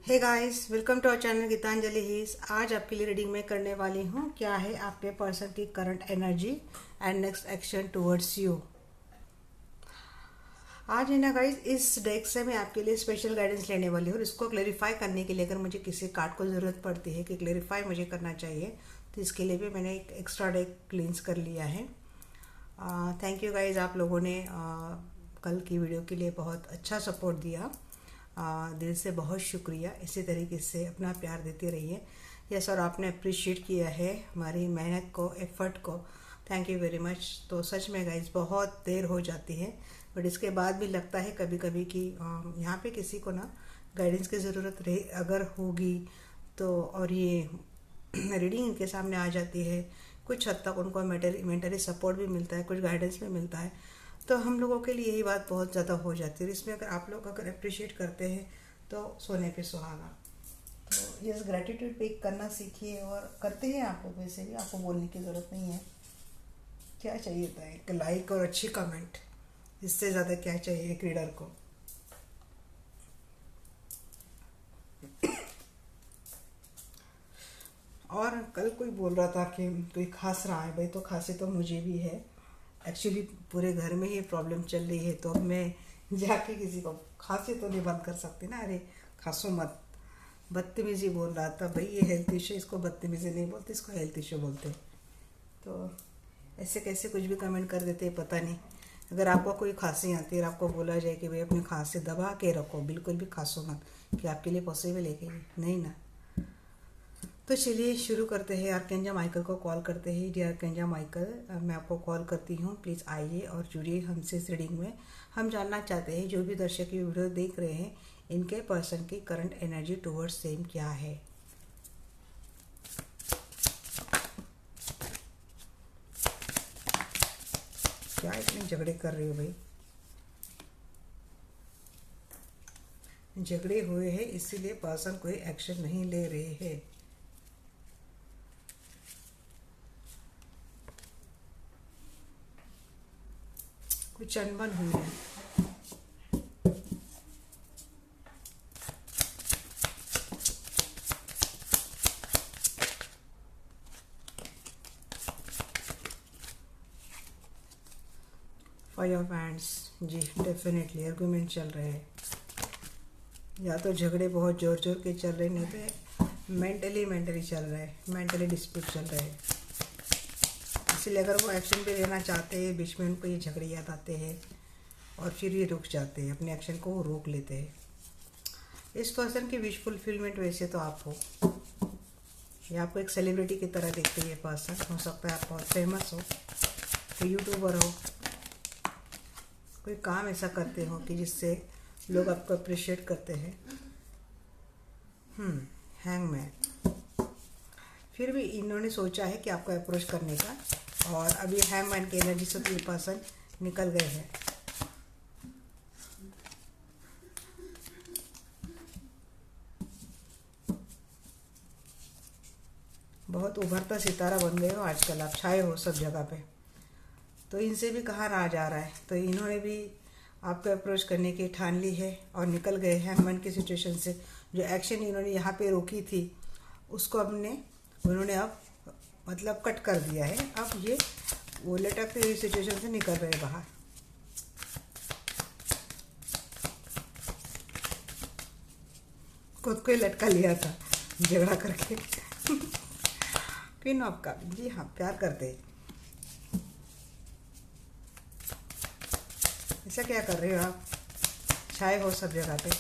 Hey guys, welcome to our channel Geetanjali heals. आज आपके लिए रीडिंग में करने वाली हूँ क्या है आपके पर्सन की current energy and next action towards you. आज है ना गाइस, इस डेक से मैं आपके लिए स्पेशल गाइडेंस लेने वाली हूँ और इसको क्लेरिफाई करने के लिए अगर मुझे किसी कार्ड को ज़रूरत पड़ती है कि क्लेरिफाई मुझे करना चाहिए तो इसके लिए भी मैंने एक एक्स्ट्रा डेक क्लींस कर लिया है। थैंक यू गाइस, आप लोगों ने कल की वीडियो के लिए बहुत अच्छा सपोर्ट दिया। दिल से बहुत शुक्रिया। इसी तरीके से अपना प्यार देते रहिए। यस, और आपने अप्रिशिएट किया है हमारी मेहनत को, एफर्ट को। Thank you very much. तो सच में गाइज बहुत देर हो जाती है, बट इसके बाद भी लगता है कभी कभी कि यहाँ पे किसी को ना गाइडेंस की ज़रूरत रहे अगर होगी तो, और ये रीडिंग इनके सामने आ जाती है, कुछ हद तक उनको मेंटली सपोर्ट भी मिलता है, कुछ गाइडेंस भी मिलता है, तो हम लोगों के लिए यही बात बहुत ज़्यादा हो जाती है। इसमें अगर आप लोग अगर अप्रिशिएट करते हैं तो सोने पे सुहागा। तो यस, ग्रेटिट्यूड पिक करना सीखिए और करते हैं आप लोग। वैसे भी आपको बोलने की ज़रूरत नहीं है। क्या चाहिए था, एक लाइक और अच्छी कमेंट, इससे ज़्यादा क्या चाहिए एक रीडर को। और कल कोई बोल रहा था कि कोई खांस रहा है। भाई, तो खांसी तो मुझे भी है एक्चुअली। पूरे घर में ही प्रॉब्लम चल रही है, तो अब मैं जाके किसी को खांसी तो नहीं बंद कर सकती ना। अरे खांसो मत, बदतमीजी बोल रहा था। भाई ये हेल्थ इशू, इसको बदतमीजी नहीं बोलते, इसको हेल्थ इशू बोलते। तो ऐसे कैसे कुछ भी कमेंट कर देते हैं, पता नहीं। अगर आपको कोई खांसी आती है और आपको बोला जाए कि भाई अपनी खांसी दबा के रखो, बिल्कुल भी खांसो मत, कि आपके लिए पॉसिबल है कि नहीं ना। तो चलिए शुरू करते हैं। आर्कैंजल माइकल को कॉल करते हैं। डियर आर्कैंजल माइकल, मैं आपको कॉल करती हूँ, प्लीज़ आइए और जुड़िए हमसे इस रीडिंग में। हम जानना चाहते हैं जो भी दर्शक ये वीडियो देख रहे हैं, इनके पर्सन की करंट एनर्जी टुवर्ड्स सेम क्या है। क्या इतने झगड़े कर रहे हो भाई? झगड़े हुए हैं इसीलिए पर्सन कोई एक्शन नहीं ले रहे हैं। कुछ अनबन हुई है। फाइव ऑफ हैंड्स, जी डेफिनेटली आर्गुमेंट चल रहे हैं। या तो झगड़े बहुत जोर जोर के चल रहे, नहीं तो मेंटली चल रहे हैं, मेंटली डिस्प्यूट चल रहे हैं। इसलिए अगर वो एक्शन पे लेना चाहते हैं, बीच में उनको ये झगड़े याद आते हैं और फिर ये रुक जाते हैं, अपने एक्शन को वो रोक लेते हैं। इस पर्सन की विश फुलफिलमेंट वैसे तो आप हो, या आपको एक सेलिब्रिटी की तरह देखते हैं ये पर्सन। हो सकता है आप बहुत फेमस हो, कोई यूट्यूबर हो, कोई काम ऐसा करते हो कि जिससे लोग आपको अप्रिशिएट करते हैं। हैंगमैन, फिर भी इन्होंने सोचा है कि आपको अप्रोच करने का, और अभी हैंगमैन की एनर्जी से ये पर्सन निकल गए हैं। बहुत उभरता सितारा बन गए हो आजकल, आप छाए हो सब जगह पे। तो इनसे भी कहाँ रहा जा रहा है, तो इन्होंने भी आपको अप्रोच करने की ठान ली है और निकल गए हैंगमैन की सिचुएशन से। जो एक्शन इन्होंने यहाँ पे रोकी थी उसको उन्होंने अब मतलब कट कर दिया है। अब ये वो लटकते हुई सिचुएशन से निकल रहे हैं बाहर। खुद को ही लटका लिया था झगड़ा करके। क्वीन ऑफ कप, जी हाँ, प्यार करते हैं। ऐसा क्या कर रहे हो आप? छाए हो सब जगह पे,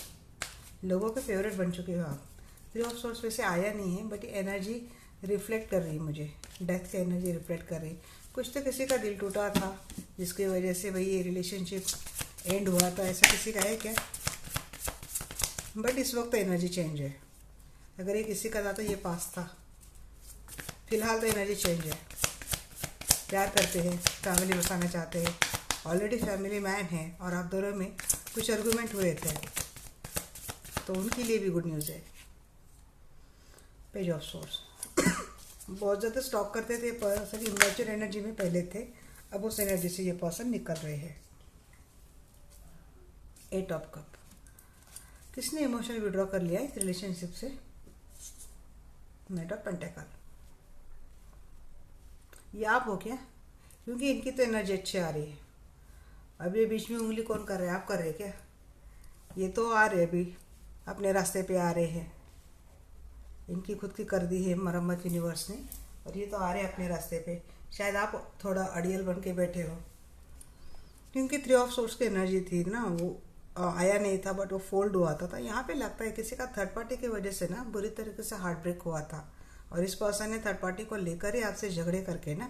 लोगों के फेवरेट बन चुके हो आप। थ्री ऑफ सोर्स वैसे आया नहीं है, बट एनर्जी रिफ्लेक्ट कर रही है मुझे, डेथ की एनर्जी रिफ्लेक्ट कर रही है। कुछ तो किसी का दिल टूटा था जिसकी वजह से भाई ये रिलेशनशिप एंड हुआ था, ऐसा किसी का है क्या? बट इस वक्त तो एनर्जी चेंज है। अगर ये किसी का था तो ये पास था, फिलहाल तो एनर्जी चेंज है। प्यार करते हैं, फैमिली बसाना चाहते हैं, ऑलरेडी फैमिली मैन है, और आप दोनों में कुछ आर्गुमेंट हुए थे, तो उनके लिए भी गुड न्यूज़ है। पेज ऑफ सोर्स, बहुत ज़्यादा स्टॉक करते थे पर्सन, इमेच्योर एनर्जी में पहले थे, अब उस एनर्जी से ये पर्सन निकल रहे हैं। एट ऑफ कप, किसने इमोशनल विड्रॉ कर लिया इस रिलेशनशिप से? Night of pentacle. ये आप हो क्या? क्योंकि इनकी तो एनर्जी अच्छी आ रही है। अब ये बीच में उंगली कौन कर रहे हैं? आप कर रहे हैं क्या? ये तो आ रहे अभी अपने रास्ते पे आ रहे हैं। इनकी खुद की कर दी है मरम्मत यूनिवर्स ने, और ये तो आ रहे हैं अपने रास्ते पे। शायद आप थोड़ा अड़ियल बन के बैठे हो, क्योंकि 3 ऑफ सोर्स की एनर्जी थी ना, वो आया नहीं था बट वो फोल्ड हुआ था। यहाँ पे लगता है किसी का थर्ड पार्टी की वजह से ना बुरी तरीके से हार्ट ब्रेक हुआ था, और इस पर्सन ने थर्ड पार्टी को लेकर ही आपसे झगड़े करके ना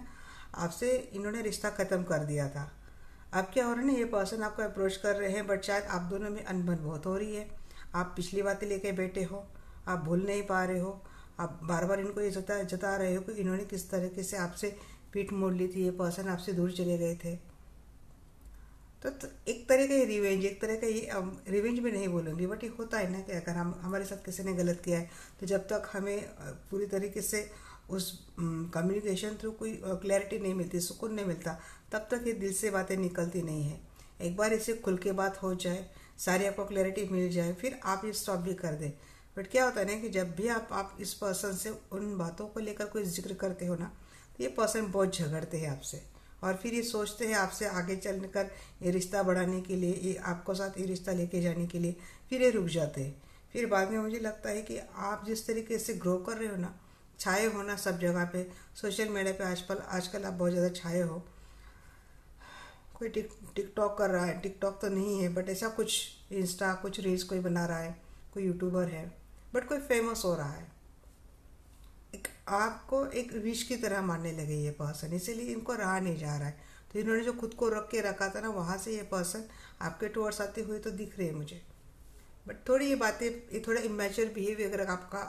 आपसे इन्होंने रिश्ता ख़त्म कर दिया था। अब क्या हो रहा है ना, ये पर्सन आपको अप्रोच कर रहे हैं, बट शायद आप दोनों में अनबन बहुत हो रही है। आप पिछली बातें लेके बैठे हो, आप भूल नहीं पा रहे हो। आप बार बार इनको ये जता रहे हो कि इन्होंने किस तरीके से आपसे पीठ मोड़ ली थी, ये पर्सन आपसे दूर चले गए थे। तो एक तरह का ये रिवेंज, एक तरह का ये रिवेंज भी नहीं बोलूँगी, बट ये होता है ना कि अगर हमारे साथ किसी ने गलत किया है तो जब तक हमें पूरी तरीके से उस कम्युनिकेशन थ्रू कोई क्लैरिटी नहीं मिलती, सुकून नहीं मिलता, तब तक ये दिल से बातें निकलती नहीं है। एक बार इसे खुल के बात हो जाए, सारी आपको क्लैरिटी मिल जाए, फिर आप ये स्टॉप भी कर दें। बट क्या होता है ना कि जब भी आप इस पर्सन से उन बातों को लेकर कोई जिक्र करते हो ना, तो ये पर्सन बहुत झगड़ते हैं आपसे, और फिर ये सोचते हैं आपसे आगे चलकर ये रिश्ता बढ़ाने के लिए, ये आपको साथ ये रिश्ता लेके जाने के लिए, फिर ये रुक जाते हैं। फिर बाद में मुझे लगता है कि आप जिस तरीके से ग्रो कर रहे हो ना, छाए हो ना सब जगह पे, सोशल मीडिया पे आजकल आप बहुत ज़्यादा छाए हो। कोई टिकटॉक कर रहा है, टिकटॉक तो नहीं है बट ऐसा कुछ इंस्टा, कुछ रील्स कोई बना रहा है, कोई यूट्यूबर है, बट कोई फेमस हो रहा है। एक आपको एक विश की तरह मानने लगे ये पर्सन, इसीलिए इनको रहा नहीं जा रहा है। तो इन्होंने जो खुद को रख के रखा था ना, वहाँ से ये पर्सन आपके टुवर्ड्स आते हुए तो दिख रहे हैं मुझे। बट थोड़ी ये बातें, ये थोड़ा इमेच्योर बिहेवियर अगर आपका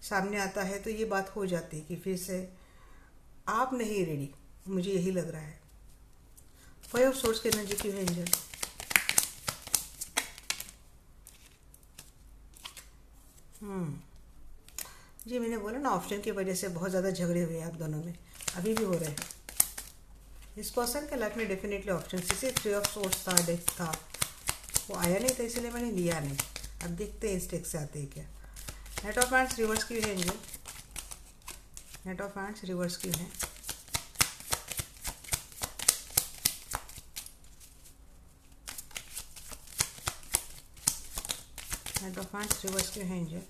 सामने आता है तो ये बात हो जाती है कि फिर से आप नहीं रेडी, मुझे यही लग रहा है। 5 ऑफ सोर्स की एनर्जी क्यों है एंजल? जी मैंने बोला ना, ऑप्शन की वजह से बहुत ज़्यादा झगड़े हुए आप दोनों में, अभी भी हो रहे हैं। इस पर्सन के लाइफ में डेफिनेटली ऑप्शन, इसे 3 ऑफ सोर्स था, डेक था, वो आया नहीं था इसलिए मैंने लिया नहीं। अब देखते हैं इस डेक से आते हैं क्या। नाइट ऑफ हैंड्स रिवर्स क्यों है angel? Night of hands reverse क्यों है? नाइट ऑफ हैंड्स रिवर्स क्यों है एंजल?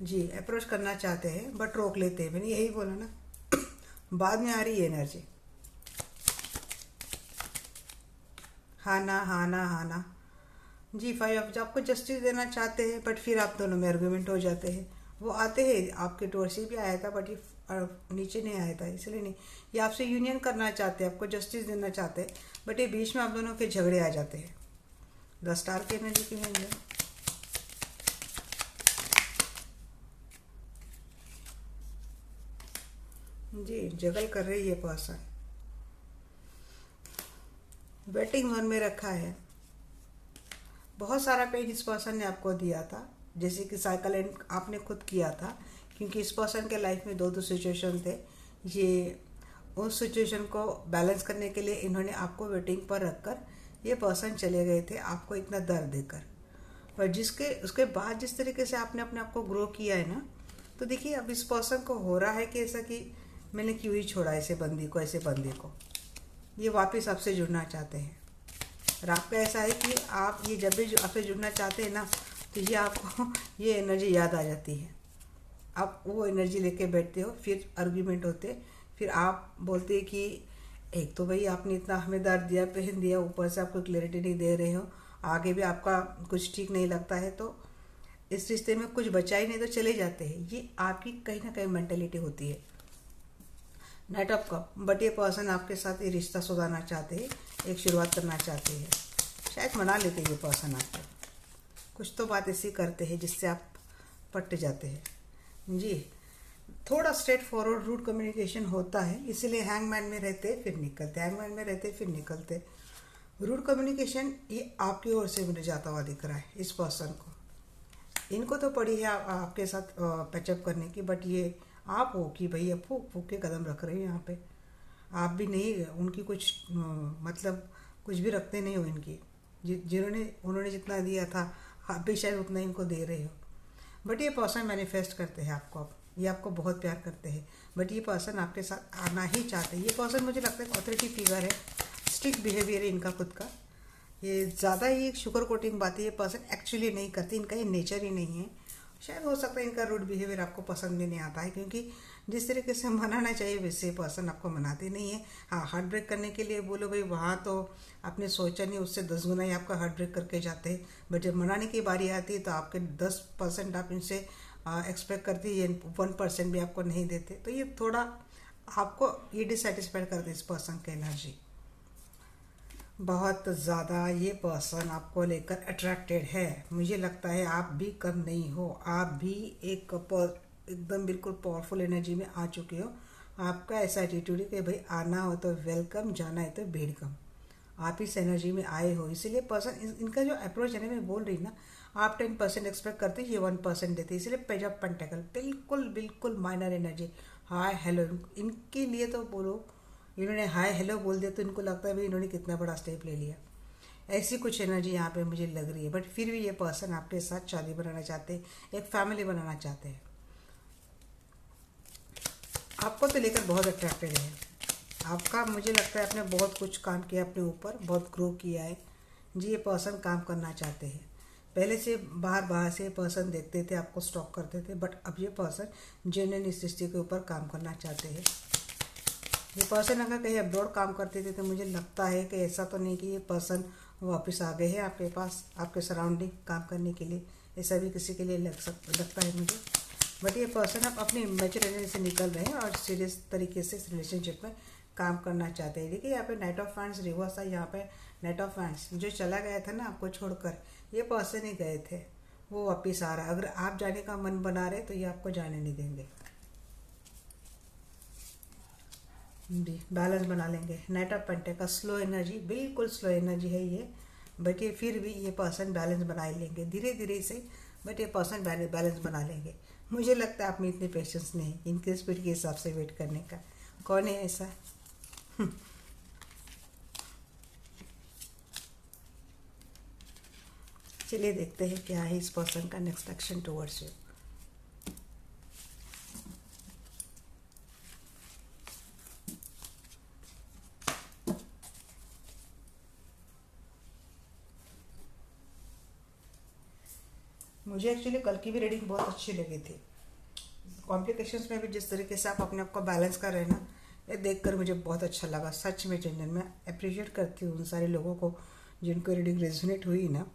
जी अप्रोच करना चाहते हैं बट रोक लेते हैं, मैंने यही बोला ना। बाद में आ रही है एनर्जी, हाँ ना हाँ ना हाँ ना। जी 5 ऑफ, जो आपको जस्टिस देना चाहते हैं बट फिर आप दोनों में आर्गुमेंट हो जाते हैं। वो आते हैं, आपके टोर से भी आया था बट ये नीचे नहीं आया था, इसलिए नहीं। ये आपसे यूनियन करना चाहते हैं, आपको जस्टिस देना चाहते हैं, बट ये बीच में आप दोनों के झगड़े आ जाते हैं। 10 स्टार की एनर्जी क्यों है? जी जगल कर रही है पर्सन, वेटिंग जोन में रखा है। बहुत सारा पेज इस पर्सन ने आपको दिया था, जैसे कि साइकिल एंड आपने खुद किया था, क्योंकि इस पर्सन के लाइफ में 2 सिचुएशन थे। ये उस सिचुएशन को बैलेंस करने के लिए इन्होंने आपको वेटिंग पर रखकर ये पर्सन चले गए थे, आपको इतना दर्द देकर। पर जिसके उसके बाद जिस तरीके से आपने अपने आप को ग्रो किया है ना, तो देखिए अब इस पर्सन को हो रहा है कि ऐसा कि मैंने क्यों ही छोड़ा ऐसे बंदी को, ऐसे बंदे को। ये वापस आपसे जुड़ना चाहते हैं, और आपका ऐसा है कि आप ये जब भी आपसे जुड़ना चाहते हैं ना, तो ये आपको ये एनर्जी याद आ जाती है। आप वो एनर्जी लेके बैठते हो, फिर आर्ग्यूमेंट होते, फिर आप बोलते कि एक तो भाई आपने इतना हमें दर्द दिया, पहन दिया, ऊपर से आपको क्लैरिटी नहीं दे रहे हो, आगे भी आपका कुछ ठीक नहीं लगता है, तो इस रिश्ते में कुछ बचा ही नहीं तो चले जाते हैं। ये आपकी कहीं ना कहीं मेंटेलिटी होती है। नाइट ऑफ कप, बट ये पर्सन आपके साथ ये रिश्ता सुधारना चाहते हैं, एक शुरुआत करना चाहते हैं, शायद मना लेते हैं ये पर्सन आपको। कुछ तो बात ऐसी करते हैं जिससे आप पट जाते हैं। जी थोड़ा स्ट्रेट फॉरवर्ड रूट कम्युनिकेशन होता है, इसीलिए हैंगमैन में रहते फिर निकलते, हैंगमैन में रहते फिर निकलते। रूट कम्युनिकेशन ये आपकी ओर से मुझे जाता हुआ दिख रहा है इस पर्सन को। इनको तो पड़ी है आपके साथ पैचअप करने की, बट ये आप हो कि भैया फूक फूक के कदम रख रहे हैं यहाँ पे। आप भी नहीं उनकी कुछ मतलब कुछ भी रखते नहीं हो इनकी। जिन्होंने उन्होंने जितना दिया था आप भी शायद उतना ही इनको दे रहे हो। बट ये पर्सन मैनिफेस्ट करते हैं आपको, अब ये आपको बहुत प्यार करते हैं। बट ये पर्सन आपके साथ आना ही चाहते हैं। ये पर्सन मुझे लगता है ऑथोरिटी फिगर है, स्ट्रिक्ट बिहेवियर है इनका खुद का। ये ज़्यादा ही शुगर कोटिंग बातें ये पर्सन एक्चुअली नहीं करती, इनका ये नेचर ही नहीं है। शायद हो सकता है इनका रूड बिहेवियर आपको पसंद भी नहीं आता है, क्योंकि जिस तरीके से मनाना चाहिए वैसे पर्सन आपको मनाते नहीं है। हाँ, हार्ट ब्रेक करने के लिए बोलो भाई, वहाँ तो आपने सोचा नहीं, उससे 10 गुना ही आपका हार्ट ब्रेक करके जाते हैं। बट जब मनाने की बारी आती है तो आपके 10% आप इनसे एक्सपेक्ट करती है, 1% भी आपको नहीं देते। तो ये थोड़ा आपको ये डिससेटिस्फाइड करते इस पर्सन की एनर्जी बहुत ज़्यादा। ये पर्सन आपको लेकर अट्रैक्टेड है। मुझे लगता है आप भी कम नहीं हो, आप भी एकदम बिल्कुल पावरफुल एनर्जी में आ चुके हो। आपका ऐसा एटीट्यूड है कि भाई आना हो तो वेलकम, जाना है तो वेलकम। आप इस एनर्जी में आए हो, इसीलिए पर्सन इनका जो अप्रोच है ना, मैं बोल रही ना, आप 10% एक्सपेक्ट करते हैं, ये 1% देते हैं। इसलिए पेज ऑफ पेंटेकल बिल्कुल बिल्कुल माइनर एनर्जी। हाय हेलो, इनके लिए तो बोलो, इन्होंने हाय हेलो बोल दिया तो इनको लगता है भाई इन्होंने कितना बड़ा स्टेप ले लिया। ऐसी कुछ एनर्जी यहाँ पे मुझे लग रही है। बट फिर भी ये पर्सन आपके साथ शादी बनाना चाहते हैं, एक फैमिली बनाना चाहते हैं। आपको तो लेकर बहुत अट्रैक्टेड है। आपका मुझे लगता है आपने बहुत कुछ काम किया अपने ऊपर, बहुत ग्रो किया है जी। ये पर्सन काम करना चाहते हैं। पहले से बाहर बाहर से पर्सन देखते थे, आपको स्टॉक करते थे, बट अब ये पर्सन जेन्युइन इस सृष्टि के ऊपर काम करना चाहते हैं। ये पर्सन अगर कहीं अब्रॉड काम करते थे तो मुझे लगता है कि ऐसा तो नहीं कि ये पर्सन वापस आ गए हैं आपके पास, आपके सराउंडिंग काम करने के लिए। ऐसा भी किसी के लिए लगता है मुझे। बट ये पर्सन अब अपनी मैच्योरिटी से निकल रहे हैं और सीरियस तरीके से इस रिलेशनशिप में काम करना चाहते हैं। देखिए यहाँ पे नाइट ऑफ फैंड्स रिवर्स था, यहाँ पे नाइट ऑफ फैंड्स जो चला गया था ना आपको छोड़कर, ये पर्सन ही गए थे, वो वापस आ रहा है। अगर आप जाने का मन बना रहे तो ये आपको जाने नहीं देंगे जी, बैलेंस बना लेंगे। Night of pentacle slow energy, बिल्कुल स्लो एनर्जी है ये। बट ये फिर भी ये पर्सन बैलेंस बना ही लेंगे धीरे धीरे से। बट ये पर्सन बैलेंस बना लेंगे। मुझे लगता है आप में इतने पेशेंस नहीं इनके स्पीड के हिसाब से वेट करने का। कौन है ऐसा? चलिए देखते हैं क्या है इस पर्सन का नेक्स्ट एक्शन टुवर्ड्स यू। मुझे एक्चुअली कल की भी रीडिंग बहुत अच्छी लगी थी। कॉम्प्लिकेशंस में भी जिस तरीके से आप अपने आप को बैलेंस कर रहे हैं ना, ये देखकर मुझे बहुत अच्छा लगा सच में। जेन्युइन मैं अप्रिशिएट करती हूँ उन सारे लोगों को जिनको रीडिंग रेजोनेट हुई ना।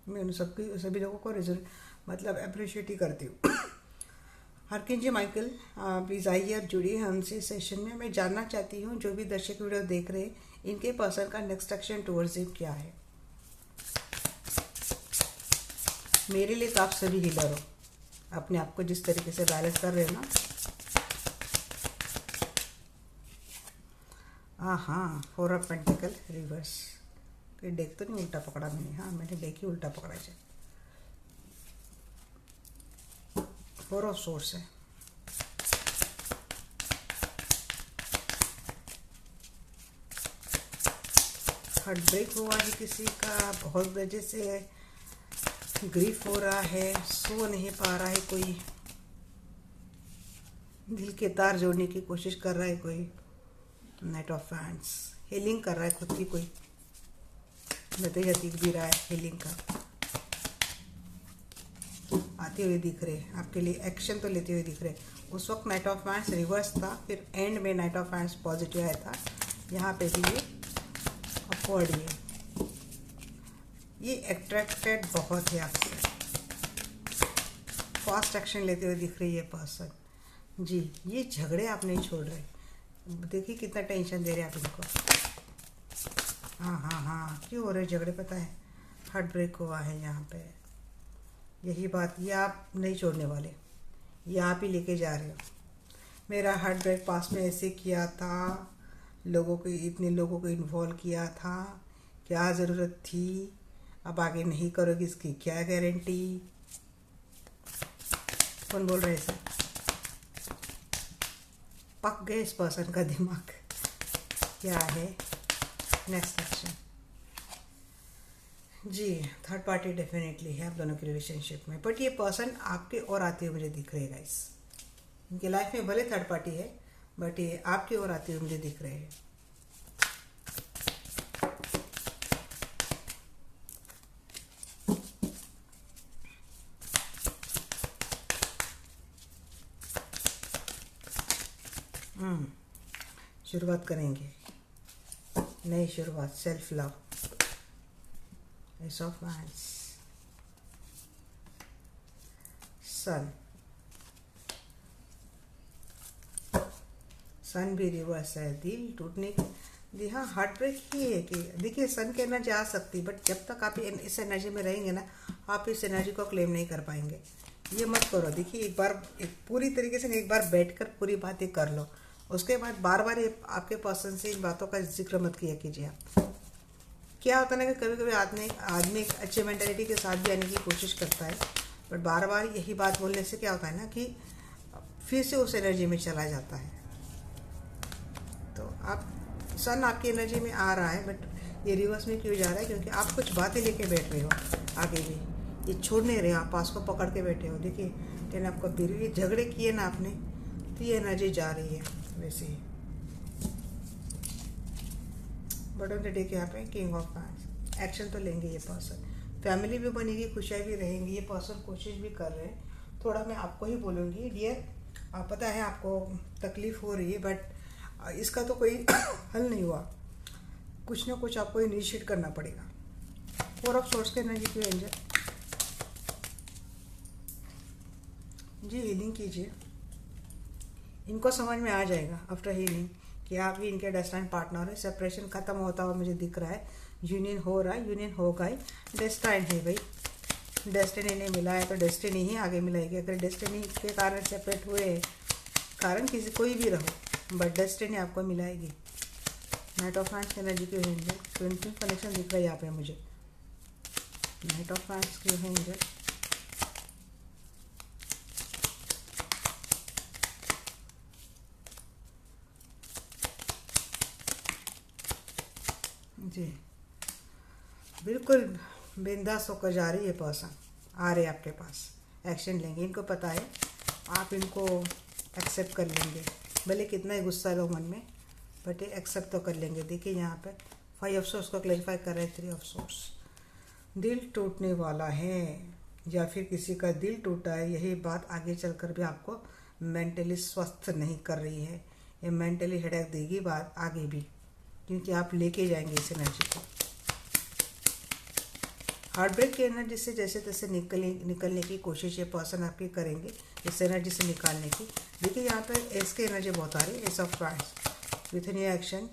मैं उन सभी लोगों को मतलब अप्रिशिएट ही करती हूँ। हरकिन जी माइकल, प्लीज़ आइए और जुड़िए हमसे सेशन में। मैं जानना चाहती हूँ जो भी दर्शक वीडियो देख रहे हैं, इनके पर्सन का नेक्स्ट एक्शन टुवर्ड्स यू क्या है। मेरे लिए तो आप सभी हीलर हो, अपने आप को जिस तरीके से बैलेंस कर रहे हो ना। हाँ, 4 ऑफ पेंटिकल रिवर्स। कोई डेक तो नहीं उल्टा पकड़ा मैंने? हाँ, मैंने डेक ही उल्टा पकड़ा है। 4 ऑफ सोर्स है। हार्ट ब्रेक हुआ है किसी का, बहुत वजह से ग्रीफ हो रहा है, सो नहीं पा रहा है कोई, दिल के तार जोड़ने की कोशिश कर रहा है कोई। नाइट ऑफ फैंड्स हीलिंग कर रहा है खुद की कोई, नतीजा दिख भी रहा है हीलिंग का, आते हुए दिख रहे हैं आपके लिए, एक्शन तो लेते हुए दिख रहे। उस वक्त नाइट ऑफ फैंड्स रिवर्स था, फिर एंड में नाइट ऑफ फैंड्स पॉजिटिव आया था। यहाँ पे भी ये अपवर्ड है। ये अट्रैक्टेड बहुत है आपसे, फास्ट एक्शन लेते हुए दिख रही है पर्सन जी। ये झगड़े आप नहीं छोड़ रहे, देखिए कितना टेंशन दे रहे हैं आप इनको। हाँ, क्यों हो रहे झगड़े पता है? हार्ट ब्रेक हुआ है यहाँ पे, यही बात। ये आप नहीं छोड़ने वाले, ये आप ही लेके जा रहे हो। मेरा हार्ट ब्रेक पास में ऐसे किया था, लोगों को, इतने लोगों को इन्वॉल्व किया था, क्या ज़रूरत थी, अब आगे नहीं करोगे इसकी क्या गारंटी? कौन बोल रहे हैं सर? पक गए इस पर्सन का दिमाग। क्या है नेक्स्ट एक्शन। जी, थर्ड पार्टी डेफिनेटली है आप दोनों के रिलेशनशिप में, बट ये पर्सन आपके और आते हुए मुझे दिख रहे हैं गाइस। इनके लाइफ में भले थर्ड पार्टी है बट ये आपकी ओर आते हुए मुझे दिख रहे हैं। शुरुआत करेंगे, नई शुरुआत, self love, ace of wands, sun भी रिवर्स है, दिल टूटने की, हाँ हार्ट ब्रेक ही है कि देखिए सन की एनर्जी आ सकती, बट जब तक आप इस एनर्जी में रहेंगे ना, आप इस एनर्जी को क्लेम नहीं कर पाएंगे। ये मत करो। देखिए एक पूरी तरीके से एक बार बैठकर पूरी बातें कर लो, उसके बाद बार बार ये आपके पर्सन से इन बातों का जिक्र मत किया कीजिए आप। क्या होता है ना कि कभी कभी आदमी एक अच्छे मेंटेलिटी के साथ भी आने की कोशिश करता है, बट बार बार यही बात बोलने से क्या होता है ना कि फिर से उस एनर्जी में चला जाता है। तो आप सन आपकी एनर्जी में आ रहा है, बट ये रिवर्स में क्यों जा रहा है? क्योंकि आप कुछ बातें लेके बैठ रहे हो आगे भी, ये छोड़ नहीं रहे, आप पास को पकड़ के बैठे हो। देखिए टेन आपका बिर, ये झगड़े किए ना आपने, तो ये एनर्जी जा रही है वैसे ही। बट ऑन द डे यहाँ पे किंग ऑफ वांड्स, एक्शन तो लेंगे ये पर्सन, फैमिली भी बनेगी, खुशियाँ भी रहेंगी, ये पर्सन कोशिश भी कर रहे हैं। थोड़ा मैं आपको ही बोलूँगी डियर, पता है आपको तकलीफ हो रही है, बट इसका तो कोई हल नहीं हुआ, कुछ ना कुछ आपको इनिशिएट करना पड़ेगा। 4 ऑफ सोर्स के एनर्जी क्यों एंजल जी, हीलिंग कीजिए, इनको समझ में आ जाएगा आफ्टर हीलिंग कि आप भी इनके डेस्टाइन पार्टनर है। सेपरेशन खत्म होता हुआ मुझे दिख रहा है, यूनियन हो रहा है, यूनियन होगा ही, डेस्टाइन है भाई, डेस्टिनी नहीं मिला है तो डेस्टिनी ही आगे मिलेगी। अगर डेस्टिनी के कारण सेपरेट हुए, कारण किसी कोई भी रहो, बट डेस्टिनी आपको मिलाएगी। नाइट ऑफ वांड्स की एनर्जी क्यों है एंजल? ट्विन कनेक्शन दिख रहा है यहाँ पे मुझे। नाइट ऑफ वांड्स क्यों है एंजल? जी बिल्कुल बिंदास होकर जा रही है पर्सन, आ रहे आपके पास, एक्शन लेंगे, इनको पता है आप इनको एक्सेप्ट कर लेंगे, भले कितना ही गुस्सा लो मन में, बट ये एक्सेप्ट तो कर लेंगे। देखिए यहाँ पे 5 ऑफ सोर्स को क्लैरिफाई कर रहे हैं, 3 ऑफ सोर्स, दिल टूटने वाला है या फिर किसी का दिल टूटा है, यही बात आगे चलकर भी आपको मेंटली स्वस्थ नहीं कर रही है, ये मेंटली हेडेक देगी बात आगे भी, क्योंकि आप लेके जाएंगे इस एनर्जी को। हार्ट ब्रेक की एनर्जी से जैसे तैसे निकलने की कोशिश ये पर्सन आपकी करेंगे, इस एनर्जी से निकालने की। देखिए यहाँ पे एस की एनर्जी बहुत आ रही है, S of wands with new action,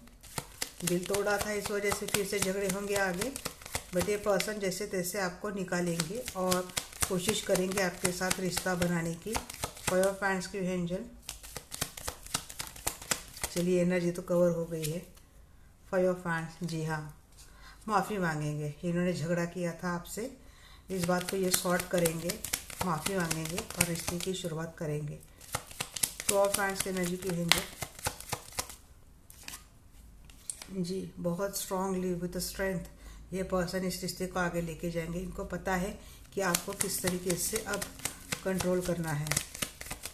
दिल तोड़ा था इस वजह से फिर से झगड़े होंगे आगे, बट ये पर्सन जैसे तैसे आपको निकालेंगे और कोशिश करेंगे आपके साथ रिश्ता बनाने की। 5 ऑफ वांड्स की एंजल, चलिए एनर्जी तो कवर हो गई है। 5 ऑफ वांड्स, जी हाँ, माफ़ी मांगेंगे, इन्होंने झगड़ा किया था आपसे, इस बात को ये सॉर्ट करेंगे, माफ़ी मांगेंगे और रिश्ते की शुरुआत करेंगे। 2 ऑफ वांड्स की एनर्जी की एंजल, जी बहुत स्ट्रांगली विद स्ट्रेंथ ये पर्सन इस रिश्ते को आगे लेके जाएंगे। इनको पता है कि आपको किस तरीके से अब कंट्रोल करना है,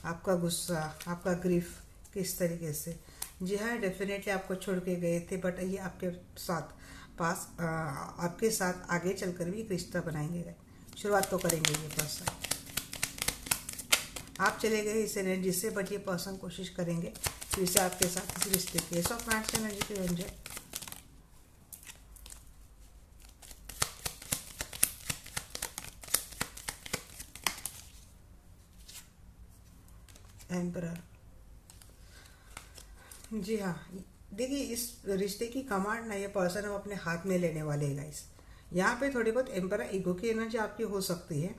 आपका गुस्सा, आपका ग्रीफ किस तरीके से। जी हाँ, डेफिनेटली आपको छोड़ के गए थे, बट ये आपके साथ आपके साथ आगे चलकर भी एक रिश्ता बनाएंगे, शुरुआत तो करेंगे ये पर्सन। आप चले गए इस एनर्जी से, बट ये पर्सन कोशिश करेंगे फिर से आपके साथ इस रिश्ते के। एस ऑफ वांड्स एनर्जी की एंजल, एम्परर, जी हाँ, देखिए इस रिश्ते की कमांड ना ये पर्सन हम अपने हाथ में लेने वाले हैं गाइस। यहाँ पे थोड़ी बहुत एम्परर ईगो की एनर्जी आपकी हो सकती है,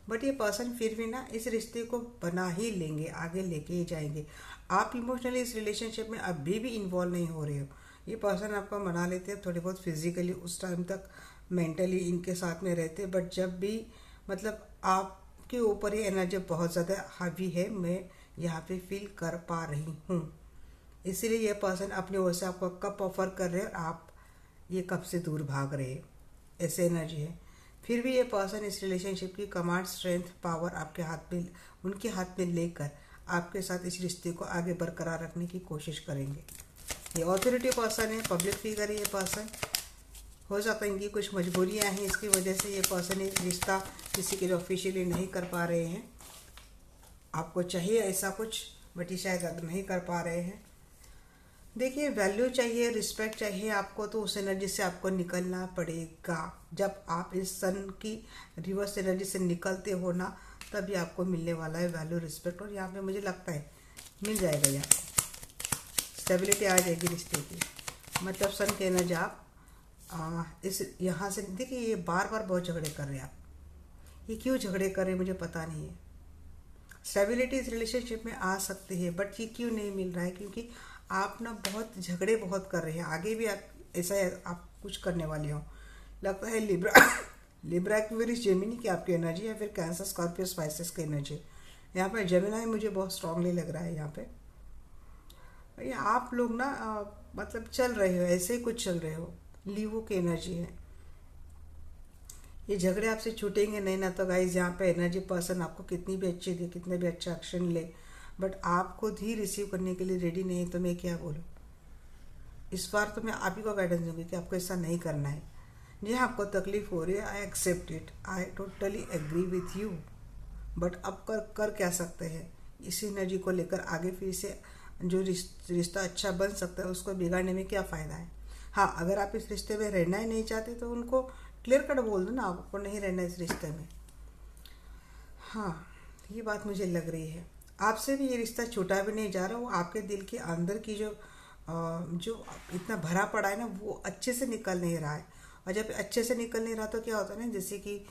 बट ये पर्सन फिर भी ना इस रिश्ते को बना ही लेंगे, आगे लेके ही जाएंगे। आप इमोशनली इस रिलेशनशिप में अभी भी इन्वॉल्व नहीं हो रहे हो, ये पर्सन आपको मना लेते हैं थोड़ी बहुत फिजिकली, उस टाइम तक मेंटली इनके साथ में रहते, बट जब भी मतलब आपके ऊपर ये एनर्जी बहुत ज़्यादा हावी है, मैं यहाँ पे फील कर पा रही हूँ। इसीलिए ये पर्सन अपनी ओर से आपको कप ऑफर कर रहे हैं और आप ये कप से दूर भाग रहे हैं, ऐसे एनर्जी है। फिर भी ये पर्सन इस रिलेशनशिप की कमांड, स्ट्रेंथ, पावर आपके हाथ में, उनके हाथ में लेकर आपके साथ इस रिश्ते को आगे बरकरार रखने की कोशिश करेंगे। ये ऑथोरिटी पर्सन है, पब्लिक फिगर है ये पर्सन। हो सकता है इनकी कुछ मजबूरियां हैं, इसकी वजह से ये पर्सन ये रिश्ता किसी के लिए ऑफिशियली नहीं कर पा रहे हैं। आपको चाहिए ऐसा कुछ, बट ये शायद नहीं कर पा रहे हैं। देखिए, वैल्यू चाहिए, रिस्पेक्ट चाहिए आपको, तो उस एनर्जी से आपको निकलना पड़ेगा। जब आप इस सन की रिवर्स एनर्जी से निकलते हो ना, तभी आपको मिलने वाला है वैल्यू, रिस्पेक्ट। और यहाँ पे मुझे लगता है मिल जाएगा, यहाँ स्टेबिलिटी आ जाएगी रिश्ते की। मतलब सन के एनर्जी आप इस यहाँ से देखिए, ये बार बार बहुत झगड़े कर रहे हैं आप। ये क्यों झगड़े कर रहे हैं मुझे पता नहीं है। स्टेबिलिटी इस रिलेशनशिप में आ सकती है, बट ये क्यों नहीं मिल रहा है? क्योंकि आप ना बहुत झगड़े बहुत कर रहे हैं। आगे भी आप ऐसा आप कुछ करने वाले हो, लगता है लिब्रा लिब्रा एक्वेरियस जेमिनी की आपकी एनर्जी, या फिर कैंसर, स्कॉर्पियो, स्पाइसेस की एनर्जी। यहाँ पे जेमिनी मुझे बहुत स्ट्रांगली लग रहा है। यहाँ पे ये आप लोग ना मतलब चल रहे हो, ऐसे ही कुछ चल रहे हो, लीवो की एनर्जी है। ये झगड़े आपसे छूटेंगे नहीं ना। तो गाइज यहाँ पे एनर्जी पर्सन आपको कितनी भी अच्छी दे, कितने भी अच्छा एक्शन ले, बट आप खुद ही रिसीव करने के लिए रेडी नहीं है, तो मैं क्या बोलूँ। इस बार तो मैं आप ही को गाइडेंस दूंगी कि आपको ऐसा नहीं करना है। जी हाँ, आपको तकलीफ हो रही है, I accept it, I totally agree with you, but अब कर क्या सकते हैं। इसी एनर्जी को लेकर आगे फिर से जो रिश्ता अच्छा बन सकता है उसको बिगाड़ने में क्या फ़ायदा है। हाँ, अगर आप इस रिश्ते में रहना ही नहीं चाहते तो उनको क्लियर कट बोल दो ना, आपको नहीं रहना इस रिश्ते में। हाँ, ये बात मुझे लग रही है। आपसे भी ये रिश्ता छूटा भी नहीं जा रहा, वो आपके दिल के अंदर की जो इतना भरा पड़ा है ना, वो अच्छे से निकल नहीं रहा है। और जब अच्छे से निकल नहीं रहा तो क्या होता है ना, जैसे कि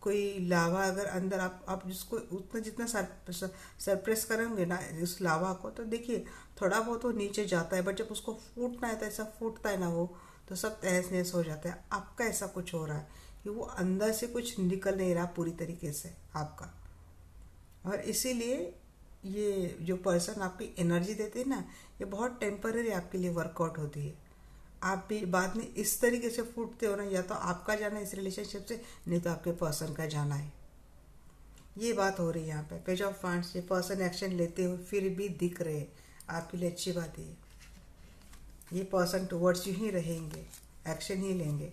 कोई लावा अगर अंदर आप जिसको उतना जितना सरप्रेस करेंगे ना उस लावा को, तो देखिए थोड़ा बहुत वो नीचे जाता है, बट जब उसको फूटना है तो ऐसा फूटता है ना वो, तो सब तहस नहस हो जाता है। आपका ऐसा कुछ हो रहा है कि वो अंदर से कुछ निकल नहीं रहा पूरी तरीके से आपका। और इसीलिए ये जो पर्सन आपकी एनर्जी देते हैं ना, ये बहुत टेम्पररी आपके लिए वर्कआउट होती है। आप भी बाद में इस तरीके से फूटते हो ना, या तो आपका जाना इस रिलेशनशिप से, नहीं तो आपके पर्सन का जाना है। ये बात हो रही है यहाँ पे। पेज ऑफ फंड्स, ये पर्सन एक्शन लेते हुए फिर भी दिख रहे, आपके लिए अच्छी बात है। ये पर्सन टुवर्ड्स यू ही रहेंगे, एक्शन ही लेंगे।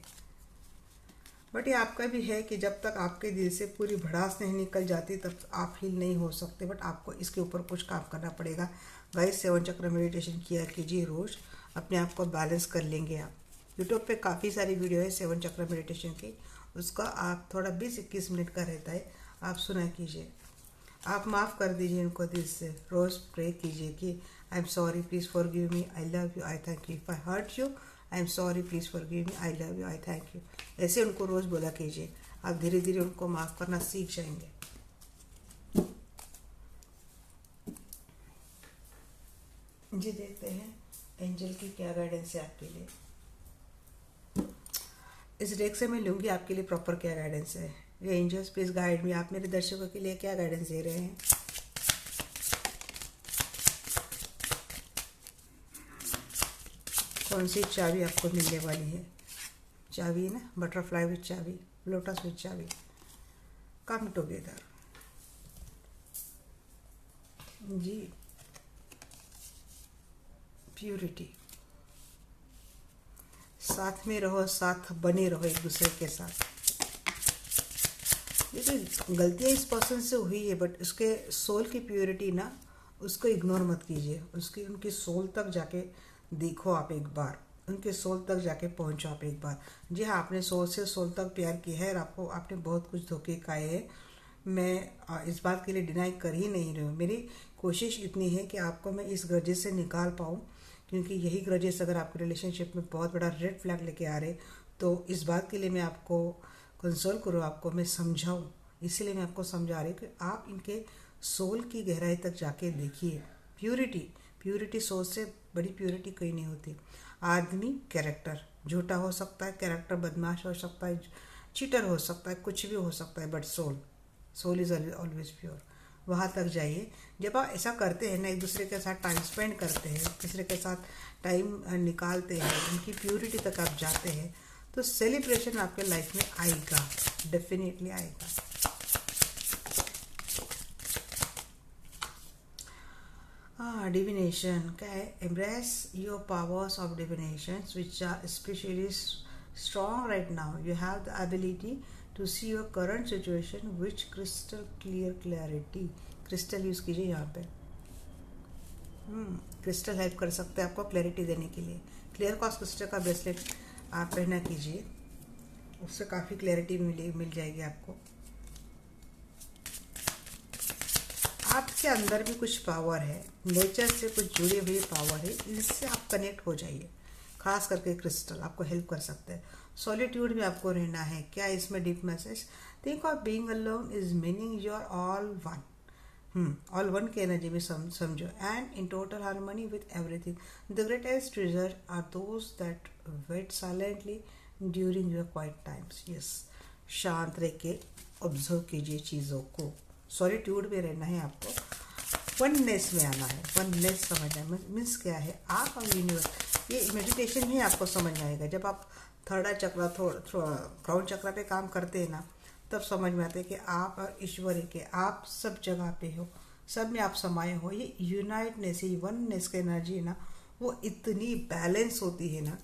बट ये आपका भी है कि जब तक आपके दिल से पूरी भड़ास नहीं निकल जाती तब आप हील नहीं हो सकते। बट आपको इसके ऊपर कुछ काम करना पड़ेगा। गाइस, 7 चक्र मेडिटेशन किया कीजिए रोज़, अपने आप को बैलेंस कर लेंगे आप। यूट्यूब पे काफ़ी सारी वीडियो है 7 चक्र मेडिटेशन की, उसका आप थोड़ा 20-21 मिनट का रहता है, आप सुना कीजिए। आप माफ़ कर दीजिए उनको दिल से, रोज़ प्रे कीजिए कि I am sorry, please forgive me, I love you, I thank you, if I hurt you, I am sorry, please forgive me, I love you, I thank you. ऐसे उनको रोज़ बोला कीजिए, आप धीरे धीरे उनको माफ़ करना सीख जाएंगे। जी, देखते हैं एंजल की क्या गाइडेंस है आपके लिए। इस डेक से मैं लूँगी आपके लिए प्रॉपर क्या गाइडेंस है। ये एंजल्स प्लीज गाइड मी, आप मेरे दर्शकों के लिए क्या गाइडेंस दे रहे हैं। कौन सी चाबी आपको मिलने वाली है। चाबी है ना, बटरफ्लाई विथ चाबी, लोटस विथ चाबी, कम टुगेदर। जी, प्यूरिटी, साथ में रहो, साथ बने रहो एक दूसरे के साथ। देखिए, गलतियाँ इस पर्सन से हुई है, बट उसके सोल की प्योरिटी ना, उसको इग्नोर मत कीजिए। उनकी सोल तक जाके देखो आप एक बार, उनके सोल तक जाके पहुंचो आप एक बार। जी हाँ, आपने सोल से सोल तक प्यार किया है और आपने बहुत कुछ धोखे खाए हैं। मैं इस बात के लिए डिनाई कर ही नहीं रही हूँ। मेरी कोशिश इतनी है कि आपको मैं इस ग्रजेस से निकाल पाऊँ, क्योंकि यही ग्रजेस अगर आपके रिलेशनशिप में बहुत बड़ा रेड फ्लैग लेके आ रहे, तो इस बात के लिए मैं आपको कंसोल करूँ, आपको मैं समझाऊँ। इसीलिए मैं आपको समझा रही हूँ कि आप इनके सोल की गहराई तक जाके देखिए। प्यूरिटी सोल से बड़ी प्यूरिटी कहीं नहीं होती। आदमी कैरेक्टर झूठा हो सकता है, कैरेक्टर बदमाश हो सकता है, चीटर हो सकता है, कुछ भी हो सकता है, but soul is always pure. वहाँ तक जाइए। जब आप ऐसा करते हैं ना, एक दूसरे के साथ टाइम स्पेंड करते हैं, एक दूसरे के साथ टाइम निकालते हैं, उनकी प्योरिटी तक आप जाते हैं, तो सेलिब्रेशन आपके लाइफ में आएगा, डेफिनेटली आएगा। डिविनेशन क्या है? Embrace your powers of divinations which are specially strong right now. You have the ability to see your current situation with crystal clear clarity. Crystal use कीजिए यहाँ पे। क्रिस्टल हेल्प कर सकते हैं आपको क्लैरिटी देने के लिए। क्लियर कॉस्ट क्रिस्टल का ब्रेसलेट आप पहना कीजिए, उससे काफ़ी क्लैरिटी मिल जाएगी आपको। आपके अंदर भी कुछ पावर है, नेचर से कुछ जुड़ी हुई पावर है, इससे आप कनेक्ट हो जाइए। खास करके क्रिस्टल आपको हेल्प कर सकते हैं। सॉलिट्यूड में आपको रहना है। क्या इसमें deep message? Think of being alone is meaning you are all one. All one की एनर्जी में समझो। And in total harmony with everything. The greatest treasure are those that wait silently during your quiet times. Yes, शांत रह के observe कीजिए चीज़ों को। Solitude में रहना है आपको, वननेस में आना है। वननेस समझना है मीन्स क्या है? आप और यूनिवर्स, ये मेडिटेशन ही आपको समझ आएगा। जब आप थर्ड चक्र क्राउन चक्र पे काम करते हैं ना, तब समझ में आता है कि आप और ईश्वर के आप सब जगह पे हो, सब में आप समाये हो। ये यूनाइटनेस, ये वननेस की एनर्जी है ना, वो इतनी बैलेंस होती है ना।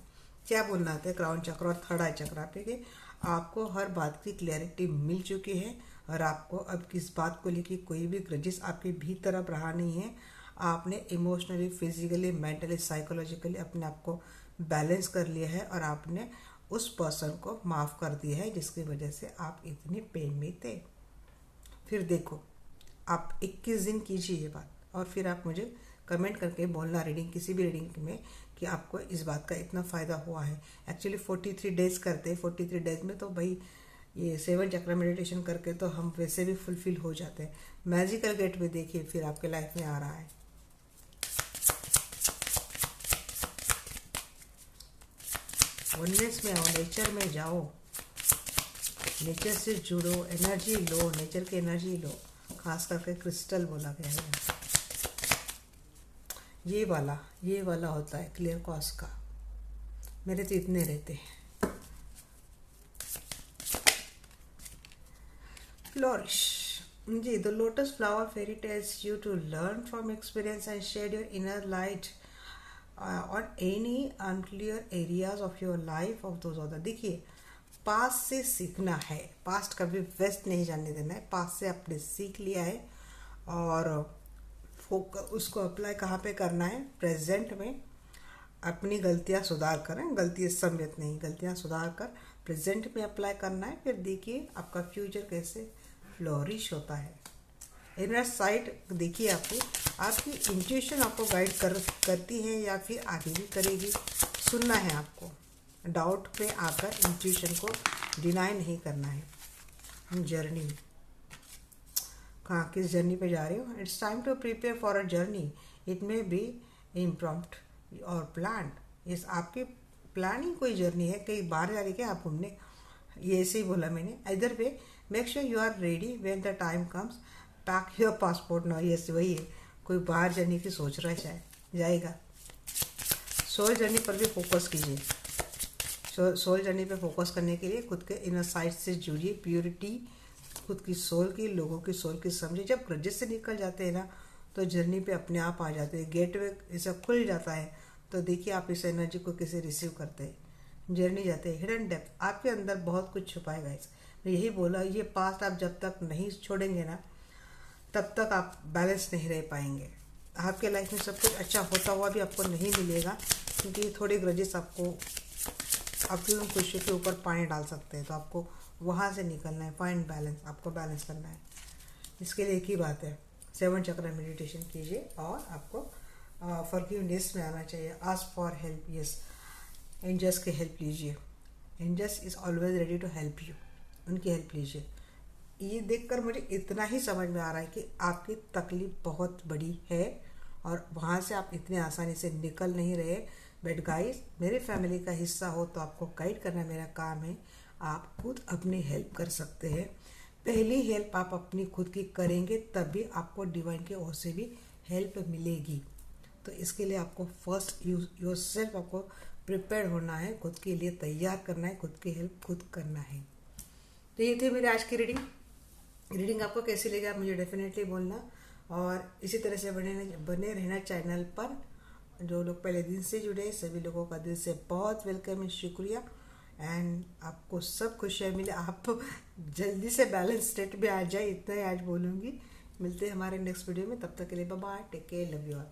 क्या बोलना आता है क्राउन चक्र और थर्ड चक्र पे कि आपको हर बात की क्लैरिटी मिल चुकी है और आपको अब किस बात को लेकर कोई भी ग्रजेस आपके भीतर अब रहा नहीं है। आपने इमोशनली, फिजिकली, मेंटली, साइकोलॉजिकली अपने आप को बैलेंस कर लिया है और आपने उस पर्सन को माफ़ कर दिया है जिसकी वजह से आप इतने पेन में थे। फिर देखो, आप 21 दिन कीजिए ये बात और फिर आप मुझे कमेंट करके बोलना रीडिंग, किसी भी रीडिंग में, कि आपको इस बात का इतना फ़ायदा हुआ है। एक्चुअली 43 डेज करते हैं। 43 डेज में तो भाई ये 7 चक्र मेडिटेशन करके तो हम वैसे भी फुलफिल हो जाते हैं। मैजिकल गेट में देखिए फिर आपके लाइफ में आ रहा है। वननेस में आओ, नेचर में जाओ, नेचर से जुड़ो, एनर्जी लो, नेचर की एनर्जी लो। खास करके क्रिस्टल बोला गया है। ये वाला होता है क्लियर कॉस्ट का। मेरे तो इतने रहते हैं। Flourish ji, the lotus flower fairy tells you to learn from experience and shed your inner light on any unclear areas of your life of those other। देखिए, पास्ट से सीखना है, पास्ट कभी वेस्ट नहीं जाने देना है। पास्ट से आपने सीख लिया है और उसको अप्लाई कहाँ पे करना है? प्रेजेंट में अपनी गलतियाँ सुधार करें। गलती समझत नहीं, गलतियाँ सुधार कर प्रेजेंट में अप्लाई करना है। फिर देखिए आपका फ्यूचर कैसे फ्लोरिश होता है। इनर साइड देखिए, आपकी इंट्यूशन आपको गाइड करती है या फिर आगे भी करेगी। सुनना है आपको, डाउट पे आकर इंट्यूशन को डिनाई नहीं करना है। जर्नी, कहाँ किस जर्नी पे जा रहे हो? It's time to prepare for a journey. It may be impromptu और प्लान। इस आपकी प्लानिंग कोई जर्नी है, कहीं बाहर जा रही क्या आप घूमने? ये ऐसे ही बोला मैंने। इधर पे make sure you are ready when the time comes. Pack your passport now. Yes, वही है, कोई बाहर जाने की सोच रहा है, शायद जाएगा। सोल जर्नी पर भी फोकस कीजिए। सोल जर्नी पे फोकस करने के लिए खुद के इनर साइड से जुड़िए। प्योरिटी खुद की सोल की, लोगों की सोल की समझिए। जब ग्रजेस से निकल जाते हैं ना, तो जर्नी पे अपने आप आ जाते हैं। गेटवे ऐसा खुल जाता है, तो देखिए आप इस एनर्जी को कैसे रिसीव करते हैं। जर्नी जाते हैं, हिडन डेप्थ, आपके अंदर बहुत कुछ छुपाएगा। मैं यही बोला, ये पास्ट आप जब तक नहीं छोड़ेंगे ना, तब तक आप बैलेंस नहीं रह पाएंगे। आपके लाइफ में सब कुछ अच्छा होता हुआ भी आपको नहीं मिलेगा, क्योंकि थोड़े ग्रजेस आपको आपकी उन खुशियों के ऊपर पानी डाल सकते हैं। तो आपको वहाँ से निकलना है, फाइंड बैलेंस, आपको बैलेंस करना है। इसके लिए एक ही बात है, 7 चक्र मेडिटेशन कीजिए और आपको फॉरगिवनेस में आना चाहिए। Ask for help. Yes, angels की हेल्प लीजिए। Angels is always ready to help you. उनकी हेल्प लीजिए। ये देखकर मुझे इतना ही समझ में आ रहा है कि आपकी तकलीफ बहुत बड़ी है और वहाँ से आप इतने आसानी से निकल नहीं रहे। बट गाइस, मेरे फैमिली का हिस्सा हो तो आपको गाइड करना मेरा काम है। आप खुद अपनी हेल्प कर सकते हैं। पहली हेल्प आप अपनी खुद की करेंगे तभी आपको डिवाइन की ओर से भी हेल्प मिलेगी। तो इसके लिए आपको फर्स्ट योर सेल्फ आपको प्रिपेयर होना है, खुद के लिए तैयार करना है, खुद की हेल्प खुद करना है। तो ये थी मेरी आज की रीडिंग आपको कैसी लगी आप मुझे डेफिनेटली बोलना। और इसी तरह से बने रहना चैनल पर। जो लोग पहले दिन से जुड़े सभी लोगों का दिल से बहुत वेलकम है, शुक्रिया। एंड आपको सब खुशियाँ मिले, आप जल्दी से बैलेंस स्टेट में आ जाए, इतना ही आज बोलूँगी। मिलते हैं हमारे नेक्स्ट वीडियो में, तब तक के लिए bye bye, take care, love you all.